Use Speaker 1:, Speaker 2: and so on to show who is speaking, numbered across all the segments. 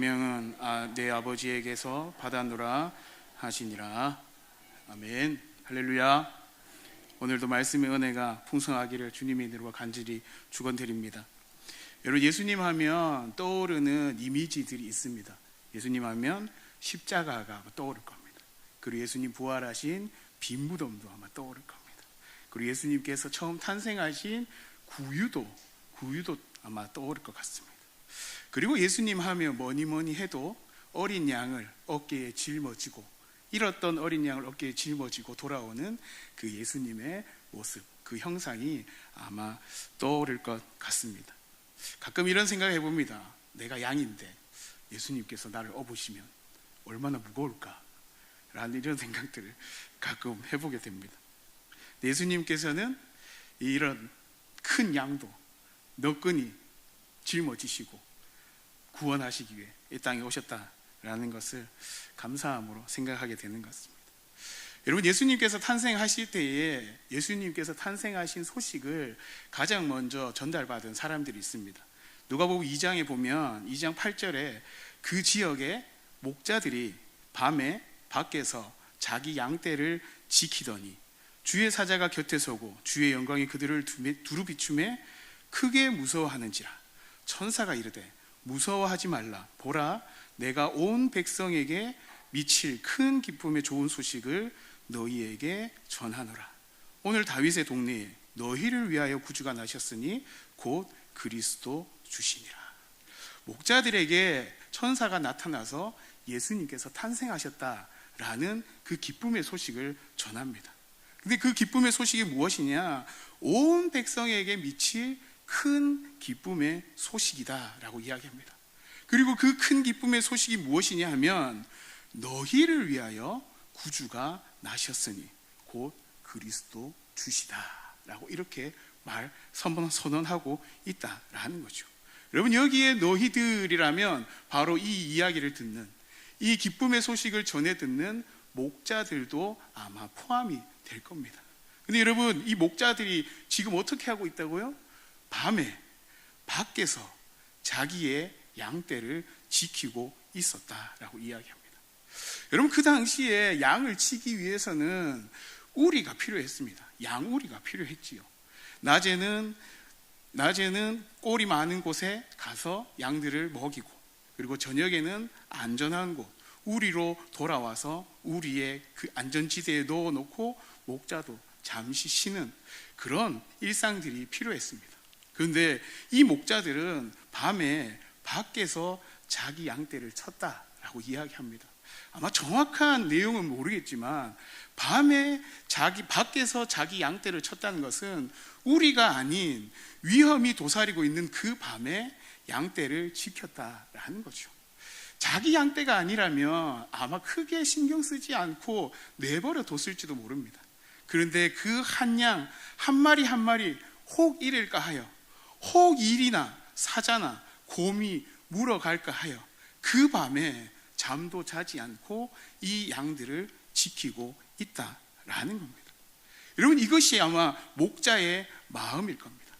Speaker 1: 계명은 내 아버지에게서 받았노라 하시니라. 아멘. 할렐루야. 오늘도 말씀의 은혜가 풍성하기를 주님의 이름으로 간절히 축원드립니다. 여러분, 예수님 하면 떠오르는 이미지들이 있습니다. 예수님 하면 십자가가 떠오를 겁니다. 그리고 예수님 부활하신 빈 무덤도 아마 떠오를 겁니다. 그리고 예수님께서 처음 탄생하신 구유도 아마 떠오를 것 같습니다. 그리고 예수님 하면 뭐니 해도 어린 양을 어깨에 짊어지고, 잃었던 어린 양을 어깨에 짊어지고 돌아오는 그 예수님의 모습, 그 형상이 아마 떠오를 것 같습니다. 가끔 이런 생각을 해봅니다. 내가 양인데 예수님께서 나를 업으시면 얼마나 무거울까 라는 이런 생각들을 가끔 해보게 됩니다. 예수님께서는 이런 큰 양도 너끈히 짊어지시고 구원하시기 위해 이 땅에 오셨다라는 것을 감사함으로 생각하게 되는 것 같습니다. 여러분, 예수님께서 탄생하실 때에 예수님께서 탄생하신 소식을 가장 먼저 전달받은 사람들이 있습니다. 누가복음 2장에 보면 2장 8절에 그 지역의 목자들이 밤에 밖에서 자기 양떼를 지키더니 주의 사자가 곁에 서고 주의 영광이 그들을 두루 비추매 크게 무서워하는지라. 천사가 이르되 무서워하지 말라. 보라, 내가 온 백성에게 미칠 큰 기쁨의 좋은 소식을 너희에게 전하노라. 오늘 다윗의 동네에 너희를 위하여 구주가 나셨으니 곧 그리스도 주시니라. 목자들에게 천사가 나타나서 예수님께서 탄생하셨다라는 그 기쁨의 소식을 전합니다. 근데 그 기쁨의 소식이 무엇이냐? 온 백성에게 미칠 큰 기쁨의 소식이다라고 이야기합니다. 그리고 그 큰 기쁨의 소식이 무엇이냐 하면 너희를 위하여 구주가 나셨으니 곧 그리스도 주시다라고 이렇게 선언하고 있다라는 거죠. 여러분, 여기에 너희들이라면 바로 이 이야기를 듣는, 이 기쁨의 소식을 전해 듣는 목자들도 아마 포함이 될 겁니다. 근데 여러분, 이 목자들이 지금 어떻게 하고 있다고요? 밤에 밖에서 자기의 양떼를 지키고 있었다라고 이야기합니다. 여러분, 그 당시에 양을 치기 위해서는 우리가 필요했습니다. 양우리가 필요했지요. 낮에는 꼴이 많은 곳에 가서 양들을 먹이고, 그리고 저녁에는 안전한 곳, 우리로 돌아와서 우리의 그 안전지대에 넣어놓고 목자도 잠시 쉬는 그런 일상들이 필요했습니다. 그런데 이 목자들은 밤에 밖에서 자기 양떼를 쳤다라고 이야기합니다. 아마 정확한 내용은 모르겠지만 밤에 밖에서 자기 양떼를 쳤다는 것은 우리가 아닌 위험이 도사리고 있는 그 밤에 양떼를 지켰다라는 거죠. 자기 양떼가 아니라면 아마 크게 신경 쓰지 않고 내버려 뒀을지도 모릅니다. 그런데 그 한 양 한 마리 한 마리 혹 잃을까 하여, 혹 일이나 사자나 곰이 물어갈까 하여 그 밤에 잠도 자지 않고 이 양들을 지키고 있다라는 겁니다. 여러분, 이것이 아마 목자의 마음일 겁니다.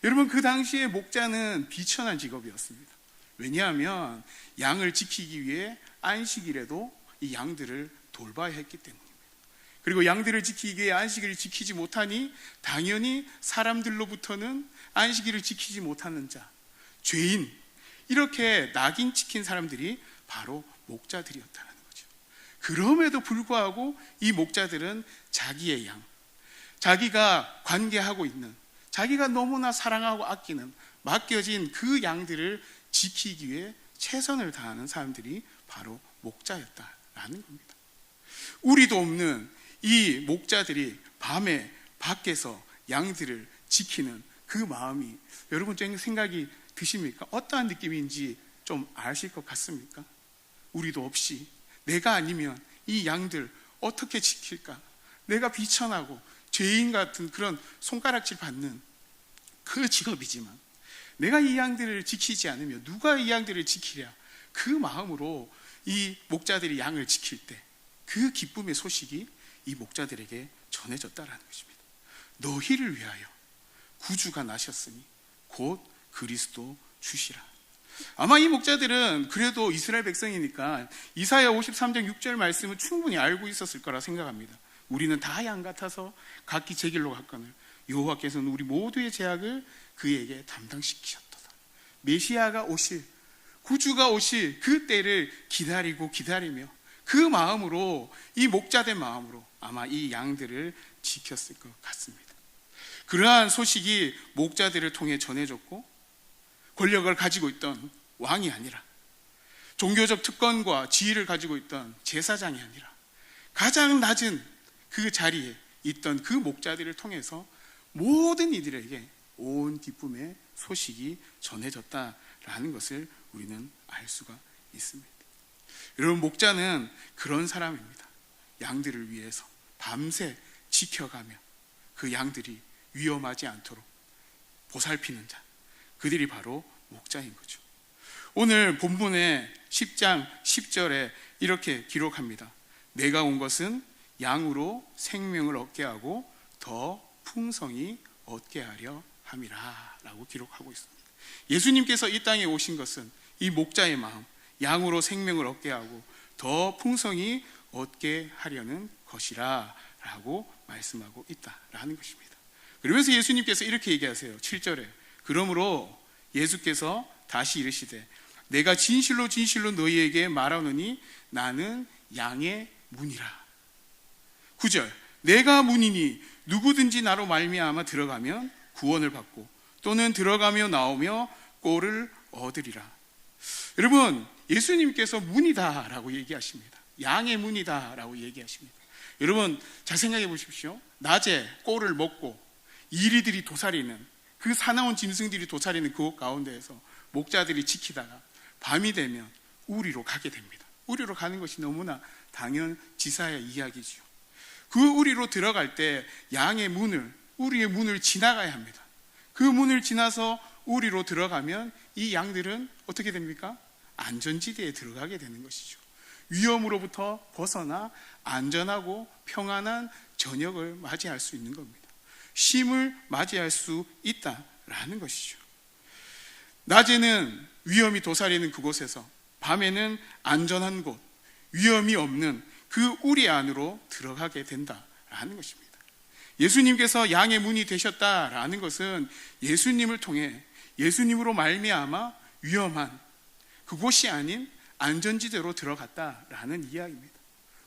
Speaker 1: 여러분, 그 당시에 목자는 비천한 직업이었습니다. 왜냐하면 양을 지키기 위해 안식일에도 이 양들을 돌봐야 했기 때문입니다. 그리고 양들을 지키기 위해 안식일을 지키지 못하니 당연히 사람들로부터는 안식일을 지키지 못하는 자, 죄인, 이렇게 낙인 찍힌 사람들이 바로 목자들이었다는 거죠. 그럼에도 불구하고 이 목자들은 자기의 양, 자기가 관계하고 있는, 자기가 너무나 사랑하고 아끼는 맡겨진 그 양들을 지키기 위해 최선을 다하는 사람들이 바로 목자였다라는 겁니다. 우리도 없는 이 목자들이 밤에 밖에서 양들을 지키는 그 마음이 여러분 생각이 드십니까? 어떠한 느낌인지 좀 아실 것 같습니까? 우리도 없이 내가 아니면 이 양들 어떻게 지킬까? 내가 비천하고 죄인 같은 그런 손가락질 받는 그 직업이지만 내가 이 양들을 지키지 않으면 누가 이 양들을 지키랴? 그 마음으로 이 목자들이 양을 지킬 때 그 기쁨의 소식이 이 목자들에게 전해졌다라는 것입니다. 너희를 위하여 구주가 나셨으니 곧 그리스도 주시라. 아마 이 목자들은 그래도 이스라엘 백성이니까 이사야 53장 6절 말씀을 충분히 알고 있었을 거라 생각합니다. 우리는 다 양 같아서 각기 제 길로 갔거늘 여호와께서는 우리 모두의 죄악을 그에게 담당시키셨도다. 메시아가 오실, 구주가 오실 그 때를 기다리며 그 마음으로, 이 목자된 마음으로 아마 이 양들을 지켰을 것 같습니다. 그러한 소식이 목자들을 통해 전해졌고, 권력을 가지고 있던 왕이 아니라, 종교적 특권과 지위를 가지고 있던 제사장이 아니라 가장 낮은 그 자리에 있던 그 목자들을 통해서 모든 이들에게 온 기쁨의 소식이 전해졌다라는 것을 우리는 알 수가 있습니다. 여러분, 목자는 그런 사람입니다. 양들을 위해서 밤새 지켜가며 그 양들이 위험하지 않도록 보살피는 자, 그들이 바로 목자인 거죠. 오늘 본문의 10장 10절에 이렇게 기록합니다. 내가 온 것은 양으로 생명을 얻게 하고 더 풍성히 얻게 하려 함이라 라고 기록하고 있습니다. 예수님께서 이 땅에 오신 것은 이 목자의 마음, 양으로 생명을 얻게 하고 더 풍성히 얻게 하려는 것이라 라고 말씀하고 있다라는 것입니다. 그러면서 예수님께서 이렇게 얘기하세요. 7절에 그러므로 예수께서 다시 이르시되 내가 진실로 진실로 너희에게 말하노니 나는 양의 문이라. 9절 내가 문이니 누구든지 나로 말미암아 들어가면 구원을 받고 또는 들어가며 나오며 꼴을 얻으리라. 여러분, 예수님께서 문이다라고 얘기하십니다. 양의 문이다라고 얘기하십니다. 여러분, 잘 생각해 보십시오. 낮에 꼴을 먹고 이리들이 도사리는, 그 사나운 짐승들이 도사리는 그 가운데에서 목자들이 지키다가 밤이 되면 우리로 가게 됩니다. 우리로 가는 것이 너무나 당연지사의 이야기죠. 그 우리로 들어갈 때 양의 문을, 우리의 문을 지나가야 합니다. 그 문을 지나서 우리로 들어가면 이 양들은 어떻게 됩니까? 안전지대에 들어가게 되는 것이죠. 위험으로부터 벗어나 안전하고 평안한 저녁을 맞이할 수 있는 겁니다. 쉼을 맞이할 수 있다라는 것이죠. 낮에는 위험이 도사리는 그곳에서, 밤에는 안전한 곳, 위험이 없는 그 우리 안으로 들어가게 된다라는 것입니다. 예수님께서 양의 문이 되셨다라는 것은 예수님을 통해, 예수님으로 말미암아 위험한 그곳이 아닌 안전지대로 들어갔다라는 이야기입니다.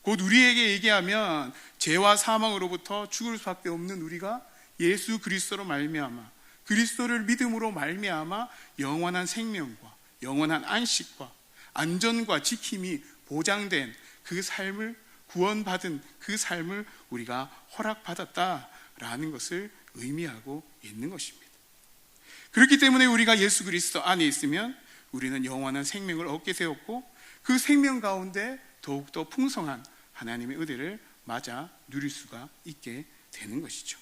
Speaker 1: 곧 우리에게 얘기하면 죄와 사망으로부터 죽을 수밖에 없는 우리가 예수 그리스도로 말미암아, 그리스도를 믿음으로 말미암아 영원한 생명과 영원한 안식과 안전과 지킴이 보장된 그 삶을, 구원받은 그 삶을 우리가 허락받았다라는 것을 의미하고 있는 것입니다. 그렇기 때문에 우리가 예수 그리스도 안에 있으면 우리는 영원한 생명을 얻게 되었고, 그 생명 가운데 더욱더 풍성한 하나님의 은혜를 맞아 누릴 수가 있게 되는 것이죠.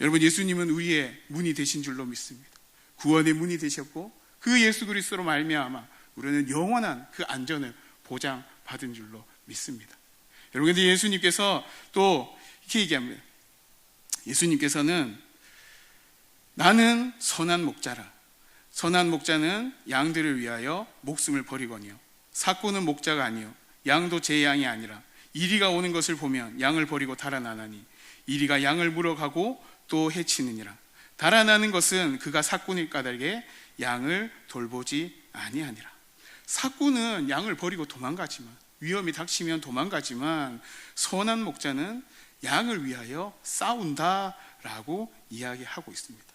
Speaker 1: 여러분, 예수님은 우리의 문이 되신 줄로 믿습니다. 구원의 문이 되셨고, 그 예수 그리스도로 말미암아 우리는 영원한 그 안전을 보장받은 줄로 믿습니다. 여러분, 근데 예수님께서 또 이렇게 얘기합니다. 예수님께서는 나는 선한 목자라. 선한 목자는 양들을 위하여 목숨을 버리거니와 삭구는 목자가 아니요 양도 제 양이 아니라 이리가 오는 것을 보면 양을 버리고 달아나나니 이리가 양을 물어가고 또 해치느니라. 달아나는 것은 그가 삭군일 까닭에 양을 돌보지 아니하니라. 삭군은 양을 버리고 도망가지만, 위험이 닥치면 도망가지만, 선한 목자는 양을 위하여 싸운다라고 이야기하고 있습니다.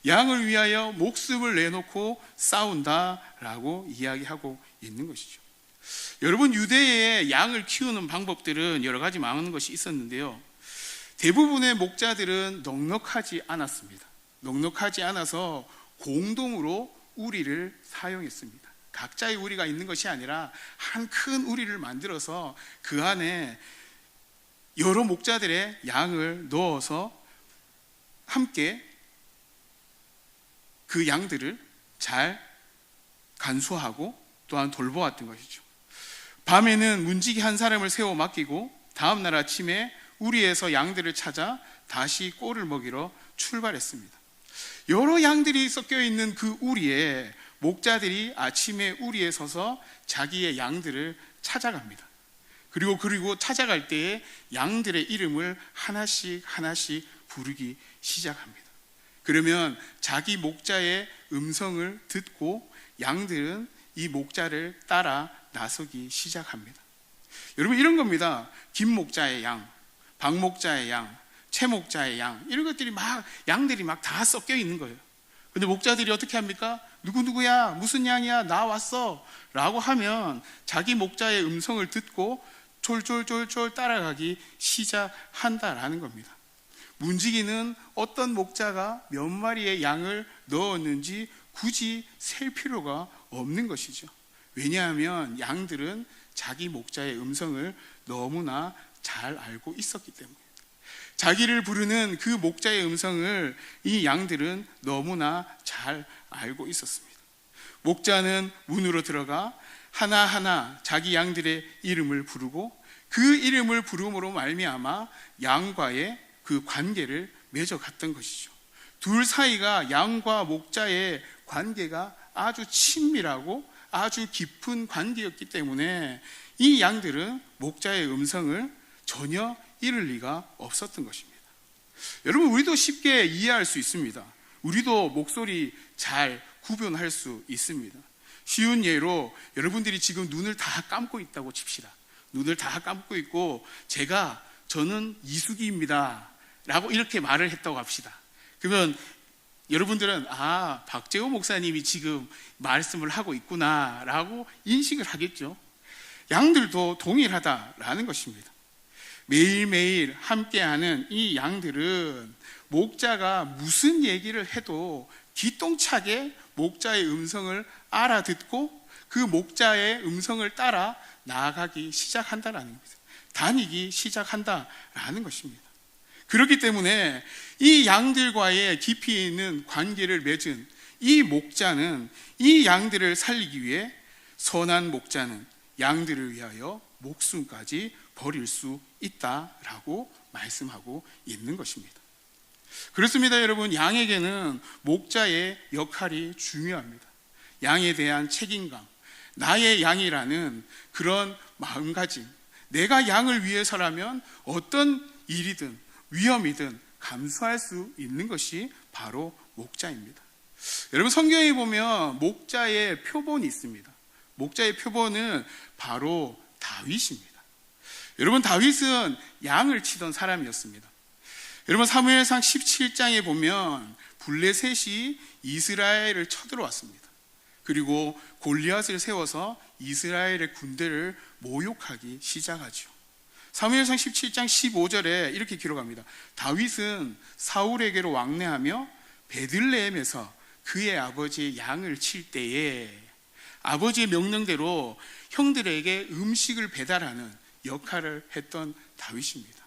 Speaker 1: 양을 위하여 목숨을 내놓고 싸운다라고 이야기하고 있는 것이죠. 여러분, 유대의 양을 키우는 방법들은 여러 가지 많은 것이 있었는데요, 대부분의 목자들은 넉넉하지 않았습니다. 넉넉하지 않아서 공동으로 우리를 사용했습니다. 각자의 우리가 있는 것이 아니라 한 큰 우리를 만들어서 그 안에 여러 목자들의 양을 넣어서 함께 그 양들을 잘 간수하고 또한 돌보았던 것이죠. 밤에는 문지기 한 사람을 세워 맡기고 다음날 아침에 우리에서 양들을 찾아 다시 꼴을 먹이러 출발했습니다. 여러 양들이 섞여 있는 그 우리에 목자들이 아침에 우리에 서서 자기의 양들을 찾아갑니다. 그리고 찾아갈 때에 양들의 이름을 하나씩 부르기 시작합니다. 그러면 자기 목자의 음성을 듣고 양들은 이 목자를 따라 나서기 시작합니다. 여러분, 이런 겁니다. 김 목자의 양, 박 목자의 양, 최 목자의 양, 이런 것들이 양들이 다 섞여 있는 거예요. 근데 목자들이 어떻게 합니까? 누구야? 무슨 양이야? 나 왔어 라고 하면 자기 목자의 음성을 듣고 쫄쫄 따라가기 시작한다라는 겁니다. 문지기는 어떤 목자가 몇 마리의 양을 넣었는지 굳이 셀 필요가 없는 것이죠. 왜냐하면 양들은 자기 목자의 음성을 너무나 잘 알고 있었기 때문에, 자기를 부르는 그 목자의 음성을 이 양들은 너무나 잘 알고 있었습니다. 목자는 문으로 들어가 하나하나 자기 양들의 이름을 부르고 그 이름을 부름으로 말미암아 양과의 그 관계를 맺어갔던 것이죠. 둘 사이가 양과 목자의 관계가 아주 친밀하고 아주 깊은 관계였기 때문에 이 양들은 목자의 음성을 전혀 잃을 리가 없었던 것입니다. 여러분, 우리도 쉽게 이해할 수 있습니다. 우리도 목소리 잘 구분할 수 있습니다. 쉬운 예로 여러분들이 지금 눈을 다 감고 있다고 칩시다. 눈을 다 감고 있고 저는 이수기입니다 라고 이렇게 말을 했다고 합시다. 그러면 여러분들은 박재호 목사님이 지금 말씀을 하고 있구나 라고 인식을 하겠죠. 양들도 동일하다라는 것입니다. 매일매일 함께하는 이 양들은 목자가 무슨 얘기를 해도 기똥차게 목자의 음성을 알아듣고 그 목자의 음성을 따라 나아가기 시작한다라는 겁니다. 다니기 시작한다라는 것입니다. 그렇기 때문에 이 양들과의 깊이 있는 관계를 맺은 이 목자는 이 양들을 살리기 위해 선한 목자는 양들을 위하여 목숨까지 버릴 수 있다라고 말씀하고 있는 것입니다. 그렇습니다, 여러분. 양에게는 목자의 역할이 중요합니다. 양에 대한 책임감, 나의 양이라는 그런 마음가짐, 내가 양을 위해서라면 어떤 일이든 위험이든 감수할 수 있는 것이 바로 목자입니다. 여러분, 성경에 보면 목자의 표본이 있습니다. 목자의 표본은 바로 다윗입니다. 여러분, 다윗은 양을 치던 사람이었습니다. 여러분, 사무엘상 17장에 보면 블레셋이 이스라엘을 쳐들어왔습니다. 그리고 골리앗을 세워서 이스라엘의 군대를 모욕하기 시작하죠. 사무엘상 17장 15절에 이렇게 기록합니다. 다윗은 사울에게로 왕래하며 베들레헴에서 그의 아버지의 양을 칠 때에 아버지의 명령대로 형들에게 음식을 배달하는 역할을 했던 다윗입니다.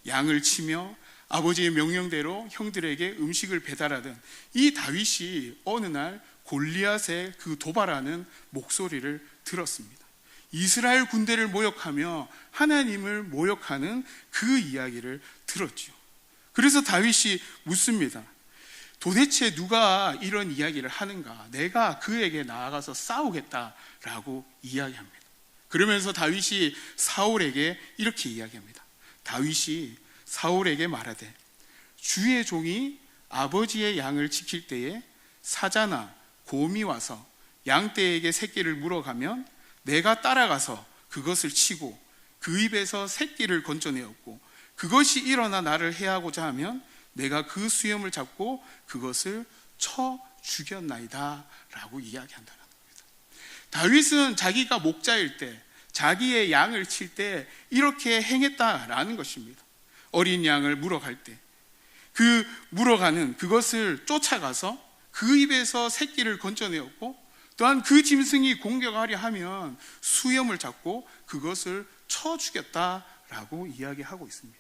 Speaker 1: 양을 치며 아버지의 명령대로 형들에게 음식을 배달하던 이 다윗이 어느 날 골리앗의 그 도발하는 목소리를 들었습니다. 이스라엘 군대를 모욕하며 하나님을 모욕하는 그 이야기를 들었죠. 그래서 다윗이 묻습니다. 도대체 누가 이런 이야기를 하는가? 내가 그에게 나아가서 싸우겠다라고 이야기합니다. 그러면서 다윗이 사울에게 이렇게 이야기합니다. 다윗이 사울에게 말하되 주의 종이 아버지의 양을 지킬 때에 사자나 곰이 와서 양떼에게 새끼를 물어가면 내가 따라가서 그것을 치고 그 입에서 새끼를 건져내었고 그것이 일어나 나를 해하고자 하면 내가 그 수염을 잡고 그것을 쳐 죽였나이다 라고 이야기한다는 겁니다. 다윗은 자기가 목자일 때, 자기의 양을 칠 때 이렇게 행했다라는 것입니다. 어린 양을 물어갈 때 그 물어가는 그것을 쫓아가서 그 입에서 새끼를 건져내었고 또한 그 짐승이 공격하려 하면 수염을 잡고 그것을 쳐 죽였다라고 이야기하고 있습니다.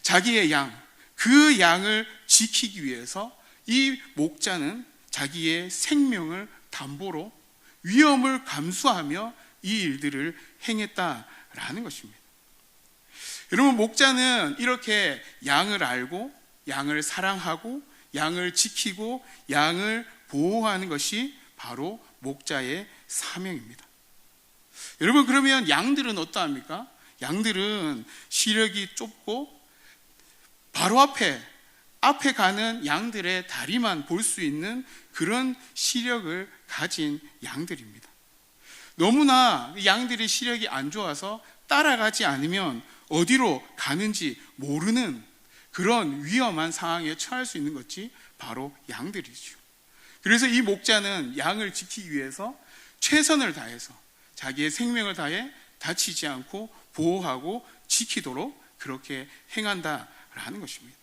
Speaker 1: 자기의 양, 그 양을 지키기 위해서 이 목자는 자기의 생명을 담보로 위험을 감수하며 이 일들을 행했다라는 것입니다. 여러분, 목자는 이렇게 양을 알고 양을 사랑하고 양을 지키고 양을 보호하는 것이 바로 목자의 사명입니다. 여러분, 그러면 양들은 어떠합니까? 양들은 시력이 좁고 바로 앞에 가는 양들의 다리만 볼 수 있는 그런 시력을 가진 양들입니다. 너무나 양들의 시력이 안 좋아서 따라가지 않으면 어디로 가는지 모르는 그런 위험한 상황에 처할 수 있는 것이 바로 양들이죠. 그래서 이 목자는 양을 지키기 위해서 최선을 다해서 자기의 생명을 다해 다치지 않고 보호하고 지키도록 그렇게 행한다라는 것입니다.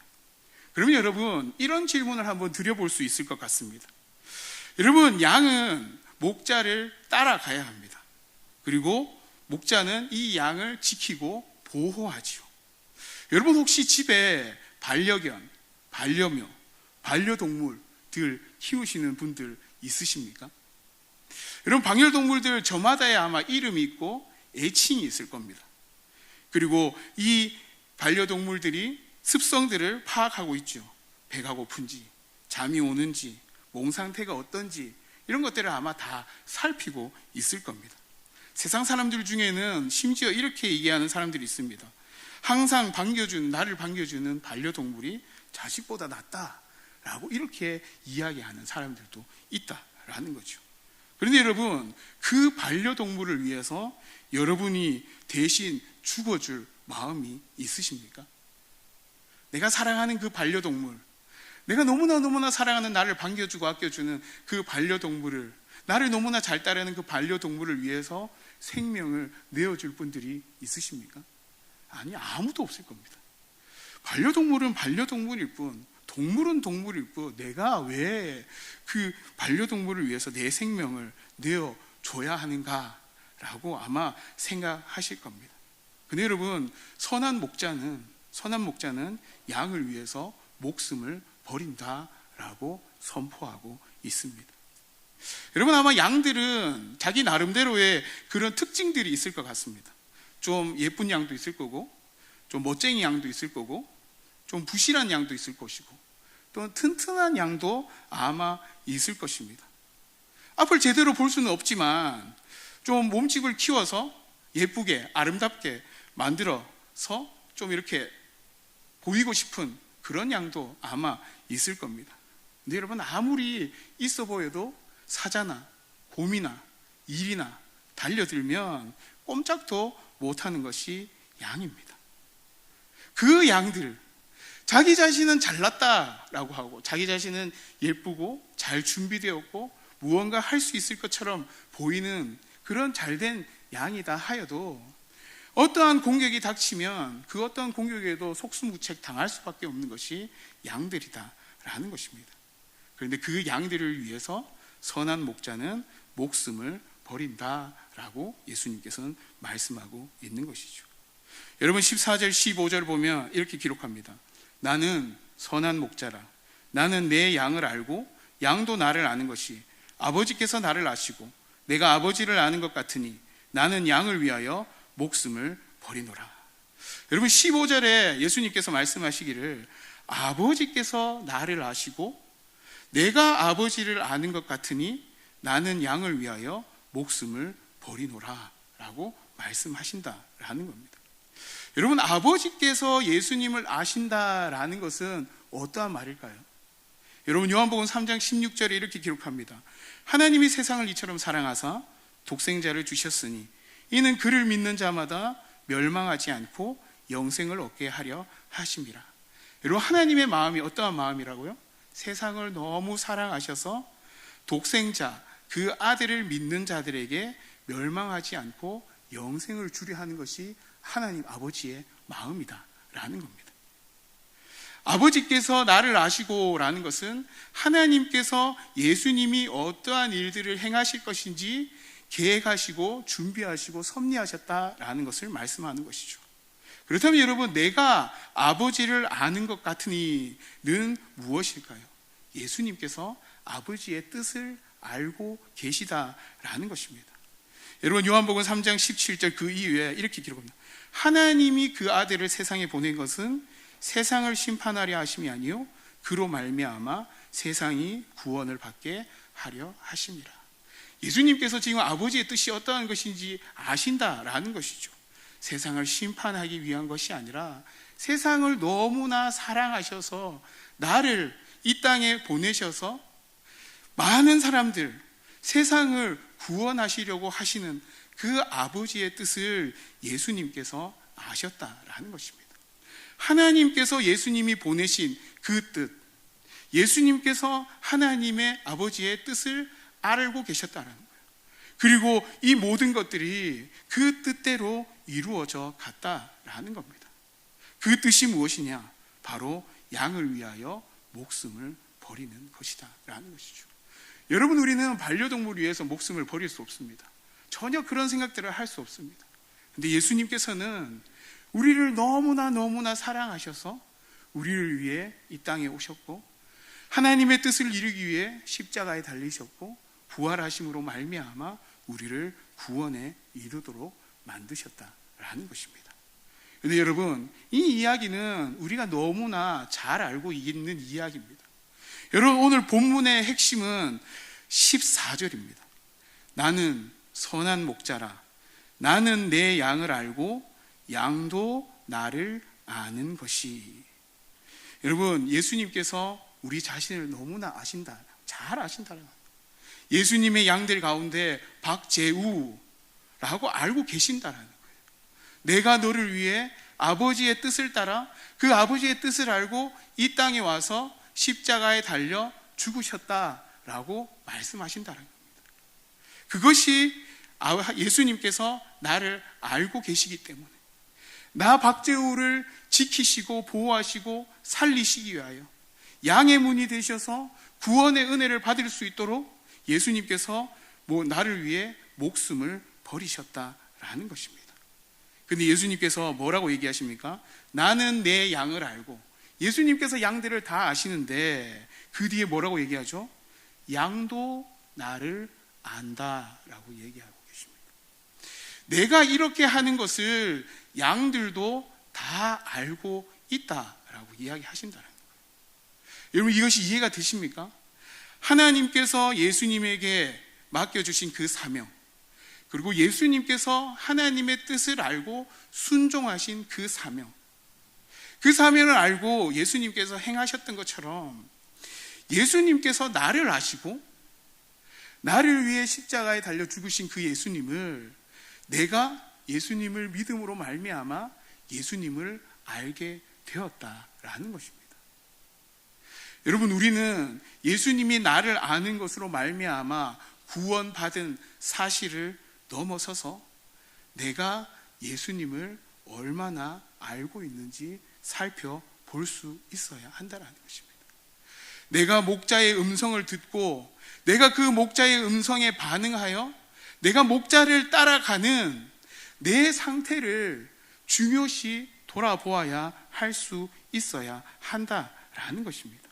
Speaker 1: 그러면 여러분, 이런 질문을 한번 드려볼 수 있을 것 같습니다. 여러분, 양은 목자를 따라가야 합니다. 그리고 목자는 이 양을 지키고 보호하지요. 여러분, 혹시 집에 반려견, 반려묘, 반려동물들 키우시는 분들 있으십니까? 여러분, 반려동물들 저마다의 아마 이름이 있고 애칭이 있을 겁니다. 그리고 이 반려동물들이 습성들을 파악하고 있죠. 배가 고픈지, 잠이 오는지, 몸 상태가 어떤지 이런 것들을 아마 다 살피고 있을 겁니다. 세상 사람들 중에는 심지어 이렇게 얘기하는 사람들이 있습니다. 항상 나를 반겨주는 반려동물이 자식보다 낫다라고 이렇게 이야기하는 사람들도 있다라는 거죠. 그런데 여러분, 그 반려동물을 위해서 여러분이 대신 죽어줄 마음이 있으십니까? 내가 사랑하는 그 반려동물, 내가 너무나 사랑하는 나를 반겨주고 아껴주는 그 반려동물을, 나를 너무나 잘 따르는 그 반려동물을 위해서 생명을 내어줄 분들이 있으십니까? 아니, 아무도 없을 겁니다. 반려동물은 반려동물일 뿐, 동물은 동물일 뿐, 내가 왜 그 반려동물을 위해서 내 생명을 내어줘야 하는가라고 아마 생각하실 겁니다. 근데 여러분, 선한 목자는 양을 위해서 목숨을 버린다라고 선포하고 있습니다. 여러분, 아마 양들은 자기 나름대로의 그런 특징들이 있을 것 같습니다. 좀 예쁜 양도 있을 거고, 좀 멋쟁이 양도 있을 거고, 좀 부실한 양도 있을 것이고, 또 튼튼한 양도 아마 있을 것입니다. 앞을 제대로 볼 수는 없지만 좀 몸집을 키워서 예쁘게 아름답게 만들어서 좀 이렇게 보이고 싶은 그런 양도 아마 있을 겁니다. 근데 여러분, 아무리 있어 보여도 사자나 곰이나 일이나 달려들면 꼼짝도 못하는 것이 양입니다. 그 양들, 자기 자신은 잘났다라고 하고 자기 자신은 예쁘고 잘 준비되었고 무언가 할 수 있을 것처럼 보이는 그런 잘된 양이다 하여도 어떠한 공격이 닥치면 그 어떠한 공격에도 속수무책 당할 수밖에 없는 것이 양들이다라는 것입니다. 그런데 그 양들을 위해서 선한 목자는 목숨을 버린다라고 예수님께서는 말씀하고 있는 것이죠. 여러분, 14절 15절 보면 이렇게 기록합니다. 나는 선한 목자라. 나는 내 양을 알고 양도 나를 아는 것이 아버지께서 나를 아시고 내가 아버지를 아는 것 같으니 나는 양을 위하여 목숨을 버리노라. 여러분, 15절에 예수님께서 말씀하시기를 아버지께서 나를 아시고 내가 아버지를 아는 것 같으니 나는 양을 위하여 목숨을 버리노라 라고 말씀하신다라는 겁니다. 여러분, 아버지께서 예수님을 아신다라는 것은 어떠한 말일까요? 여러분, 요한복음 3장 16절에 이렇게 기록합니다. 하나님이 세상을 이처럼 사랑하사 독생자를 주셨으니 이는 그를 믿는 자마다 멸망하지 않고 영생을 얻게 하려 하심이라. 여러분, 하나님의 마음이 어떠한 마음이라고요? 세상을 너무 사랑하셔서 독생자, 그 아들을 믿는 자들에게 멸망하지 않고 영생을 주려 하는 것이 하나님 아버지의 마음이다라는 겁니다. 아버지께서 나를 아시고 라는 것은 하나님께서 예수님이 어떠한 일들을 행하실 것인지 계획하시고 준비하시고 섭리하셨다라는 것을 말씀하는 것이죠. 그렇다면 여러분, 내가 아버지를 아는 것 같으니는 무엇일까요? 예수님께서 아버지의 뜻을 알고 계시다라는 것입니다. 여러분, 요한복음 3장 17절 그 이후에 이렇게 기록합니다. 하나님이 그 아들을 세상에 보낸 것은 세상을 심판하려 하심이 아니요 그로 말미암아 세상이 구원을 받게 하려 하심이라. 예수님께서 지금 아버지의 뜻이 어떠한 것인지 아신다라는 것이죠. 세상을 심판하기 위한 것이 아니라 세상을 너무나 사랑하셔서 나를 이 땅에 보내셔서 많은 사람들, 세상을 구원하시려고 하시는 그 아버지의 뜻을 예수님께서 아셨다라는 것입니다. 하나님께서 예수님이 보내신 그 뜻, 예수님께서 하나님의 아버지의 뜻을 알고 계셨다는 거예요. 그리고 이 모든 것들이 그 뜻대로 이루어져 갔다라는 겁니다. 그 뜻이 무엇이냐? 바로 양을 위하여 목숨을 버리는 것이다 라는 것이죠. 여러분, 우리는 반려동물을 위해서 목숨을 버릴 수 없습니다. 전혀 그런 생각들을 할 수 없습니다. 근데 예수님께서는 우리를 너무나 사랑하셔서 우리를 위해 이 땅에 오셨고 하나님의 뜻을 이루기 위해 십자가에 달리셨고 부활하심으로 말미암아 우리를 구원에 이르도록 만드셨다라는 것입니다. 그런데 여러분, 이 이야기는 우리가 너무나 잘 알고 있는 이야기입니다. 여러분, 오늘 본문의 핵심은 14절입니다. 나는 선한 목자라. 나는 내 양을 알고 양도 나를 아는 것이. 여러분, 예수님께서 우리 자신을 너무나 아신다, 잘 아신다는 거예요. 예수님의 양들 가운데 박재우라고 알고 계신다는 거예요. 내가 너를 위해 아버지의 뜻을 따라 그 아버지의 뜻을 알고 이 땅에 와서 십자가에 달려 죽으셨다라고 말씀하신다는 겁니다. 그것이 예수님께서 나를 알고 계시기 때문에 나 박재우를 지키시고 보호하시고 살리시기 위하여 양의 문이 되셔서 구원의 은혜를 받을 수 있도록 예수님께서 나를 위해 목숨을 버리셨다라는 것입니다. 근데 예수님께서 뭐라고 얘기하십니까? 나는 내 양을 알고. 예수님께서 양들을 다 아시는데 그 뒤에 뭐라고 얘기하죠? 양도 나를 안다라고 얘기하고 계십니다. 내가 이렇게 하는 것을 양들도 다 알고 있다라고 이야기하신다는 거예요. 여러분, 이것이 이해가 되십니까? 하나님께서 예수님에게 맡겨주신 그 사명, 그리고 예수님께서 하나님의 뜻을 알고 순종하신 그 사명, 그 사명을 알고 예수님께서 행하셨던 것처럼 예수님께서 나를 아시고 나를 위해 십자가에 달려 죽으신 그 예수님을 내가 예수님을 믿음으로 말미암아 예수님을 알게 되었다라는 것입니다. 여러분, 우리는 예수님이 나를 아는 것으로 말미암아 구원받은 사실을 넘어서서 내가 예수님을 얼마나 알고 있는지 살펴볼 수 있어야 한다는 것입니다. 내가 목자의 음성을 듣고 내가 그 목자의 음성에 반응하여 내가 목자를 따라가는 내 상태를 중요시 돌아보아야 할 수 있어야 한다라는 것입니다.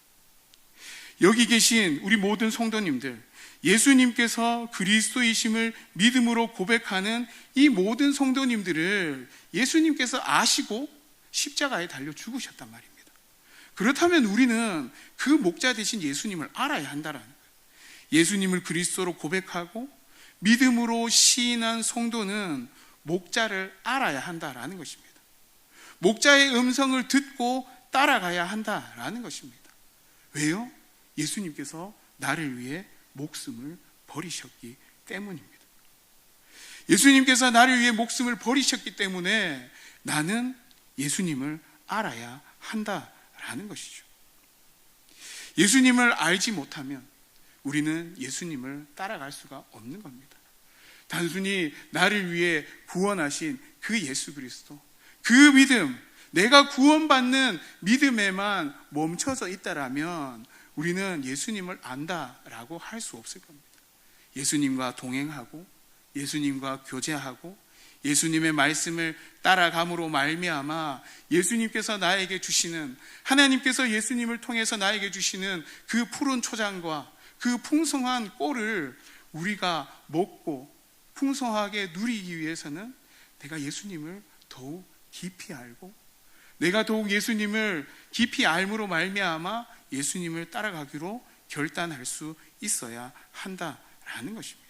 Speaker 1: 여기 계신 우리 모든 성도님들, 예수님께서 그리스도이심을 믿음으로 고백하는 이 모든 성도님들을 예수님께서 아시고 십자가에 달려 죽으셨단 말입니다. 그렇다면 우리는 그 목자 되신 예수님을 알아야 한다라는 거예요. 예수님을 그리스도로 고백하고 믿음으로 시인한 성도는 목자를 알아야 한다라는 것입니다. 목자의 음성을 듣고 따라가야 한다라는 것입니다. 왜요? 예수님께서 나를 위해 목숨을 버리셨기 때문입니다. 예수님께서 나를 위해 목숨을 버리셨기 때문에 나는 예수님을 알아야 한다라는 것이죠. 예수님을 알지 못하면 우리는 예수님을 따라갈 수가 없는 겁니다. 단순히 나를 위해 구원하신 그 예수 그리스도, 그 믿음, 내가 구원받는 믿음에만 멈춰서 있다라면 우리는 예수님을 안다라고 할 수 없을 겁니다. 예수님과 동행하고 예수님과 교제하고 예수님의 말씀을 따라감으로 말미암아 예수님께서 나에게 주시는, 하나님께서 예수님을 통해서 나에게 주시는 그 푸른 초장과 그 풍성한 꼴을 우리가 먹고 풍성하게 누리기 위해서는 내가 예수님을 더욱 깊이 알고 내가 더욱 예수님을 깊이 알므로 말미암아 예수님을 따라가기로 결단할 수 있어야 한다라는 것입니다.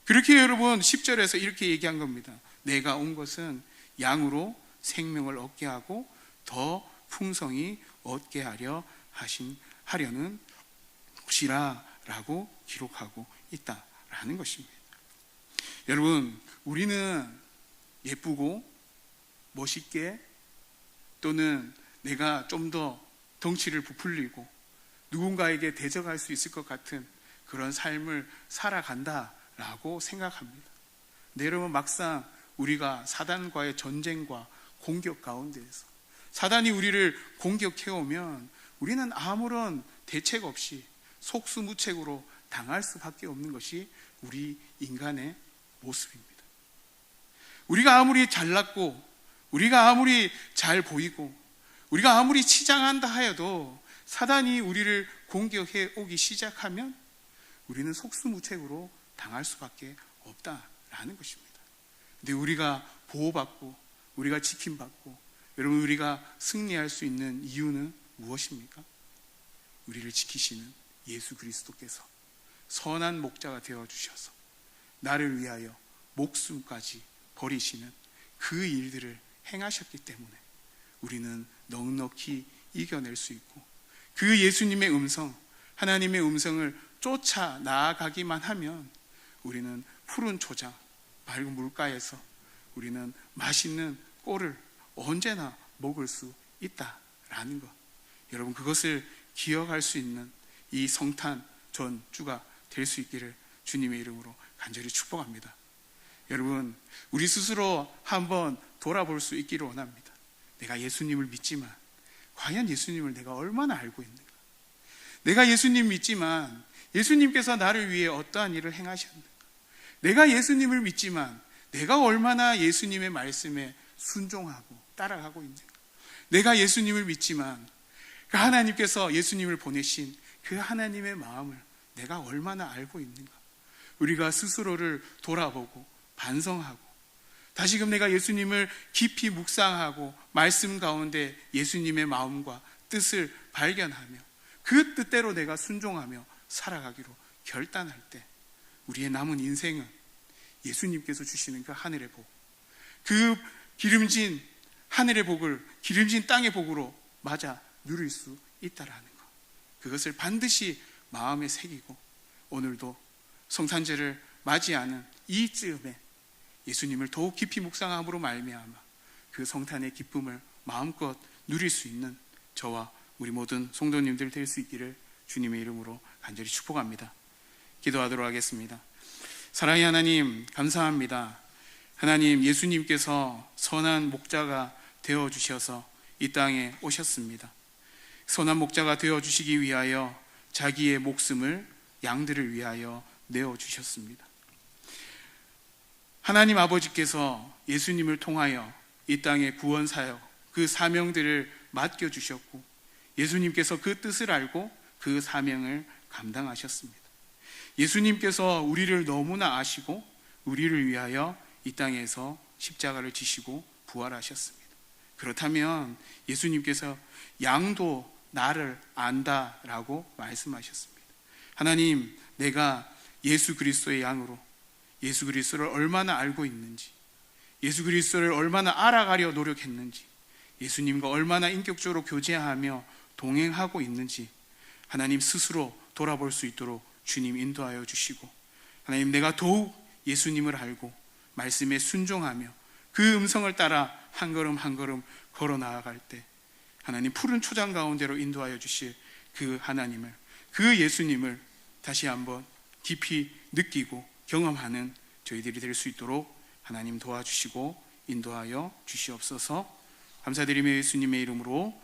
Speaker 1: 그렇게 여러분 10절에서 이렇게 얘기한 겁니다. 내가 온 것은 양으로 생명을 얻게 하고 더 풍성히 얻게 하려는 것이라 라고 기록하고 있다라는 것입니다. 여러분, 우리는 예쁘고 멋있게, 또는 내가 좀 더 덩치를 부풀리고 누군가에게 대적할 수 있을 것 같은 그런 삶을 살아간다라고 생각합니다. 근데 여러분, 막상 우리가 사단과의 전쟁과 공격 가운데에서 사단이 우리를 공격해오면 우리는 아무런 대책 없이 속수무책으로 당할 수밖에 없는 것이 우리 인간의 모습입니다. 우리가 아무리 잘났고, 우리가 아무리 잘 보이고, 우리가 아무리 치장한다 하여도 사단이 우리를 공격해 오기 시작하면 우리는 속수무책으로 당할 수밖에 없다라는 것입니다. 근데 우리가 보호받고, 우리가 지킴받고, 여러분, 우리가 승리할 수 있는 이유는 무엇입니까? 우리를 지키시는 예수 그리스도께서 선한 목자가 되어주셔서 나를 위하여 목숨까지 버리시는 그 일들을 행하셨기 때문에 우리는 넉넉히 이겨낼 수 있고, 그 예수님의 음성, 하나님의 음성을 쫓아 나아가기만 하면 우리는 푸른 초장, 맑은 물가에서 우리는 맛있는 꼴을 언제나 먹을 수 있다라는 것, 여러분, 그것을 기억할 수 있는 이 성탄 전주가 될 수 있기를 주님의 이름으로 간절히 축복합니다. 여러분, 우리 스스로 한번 돌아볼 수 있기를 원합니다. 내가 예수님을 믿지만 과연 예수님을 내가 얼마나 알고 있는가? 내가 예수님 믿지만 예수님께서 나를 위해 어떠한 일을 행하셨는가? 내가 예수님을 믿지만 내가 얼마나 예수님의 말씀에 순종하고 따라가고 있는가? 내가 예수님을 믿지만 그 하나님께서 예수님을 보내신 그 하나님의 마음을 내가 얼마나 알고 있는가? 우리가 스스로를 돌아보고 반성하고 다시금 내가 예수님을 깊이 묵상하고 말씀 가운데 예수님의 마음과 뜻을 발견하며 그 뜻대로 내가 순종하며 살아가기로 결단할 때 우리의 남은 인생은 예수님께서 주시는 그 하늘의 복, 그 기름진 하늘의 복을 기름진 땅의 복으로 맞아 누릴 수 있다라는 것, 그것을 반드시 마음에 새기고 오늘도 성탄절을 맞이하는 이쯤에 예수님을 더욱 깊이 묵상함으로 말미암아 그 성탄의 기쁨을 마음껏 누릴 수 있는 저와 우리 모든 성도님들 될 수 있기를 주님의 이름으로 간절히 축복합니다. 기도하도록 하겠습니다. 사랑의 하나님, 감사합니다. 하나님, 예수님께서 선한 목자가 되어주셔서 이 땅에 오셨습니다. 선한 목자가 되어주시기 위하여 자기의 목숨을 양들을 위하여 내어주셨습니다. 하나님 아버지께서 예수님을 통하여 이 땅의 구원사역, 그 사명들을 맡겨주셨고 예수님께서 그 뜻을 알고 그 사명을 감당하셨습니다. 예수님께서 우리를 너무나 아시고 우리를 위하여 이 땅에서 십자가를 지시고 부활하셨습니다. 그렇다면 예수님께서 양도 나를 안다라고 말씀하셨습니다. 하나님, 내가 예수 그리스도의 양으로 예수 그리스도를 얼마나 알고 있는지, 예수 그리스도를 얼마나 알아가려 노력했는지, 예수님과 얼마나 인격적으로 교제하며 동행하고 있는지 하나님 스스로 돌아볼 수 있도록 주님 인도하여 주시고, 하나님, 내가 더욱 예수님을 알고 말씀에 순종하며 그 음성을 따라 한 걸음 한 걸음 걸어 나아갈 때 하나님 푸른 초장 가운데로 인도하여 주실 그 하나님을, 그 예수님을 다시 한번 깊이 느끼고 경험하는 저희들이 될 수 있도록 하나님 도와주시고 인도하여 주시옵소서. 감사드리며 예수님의 이름으로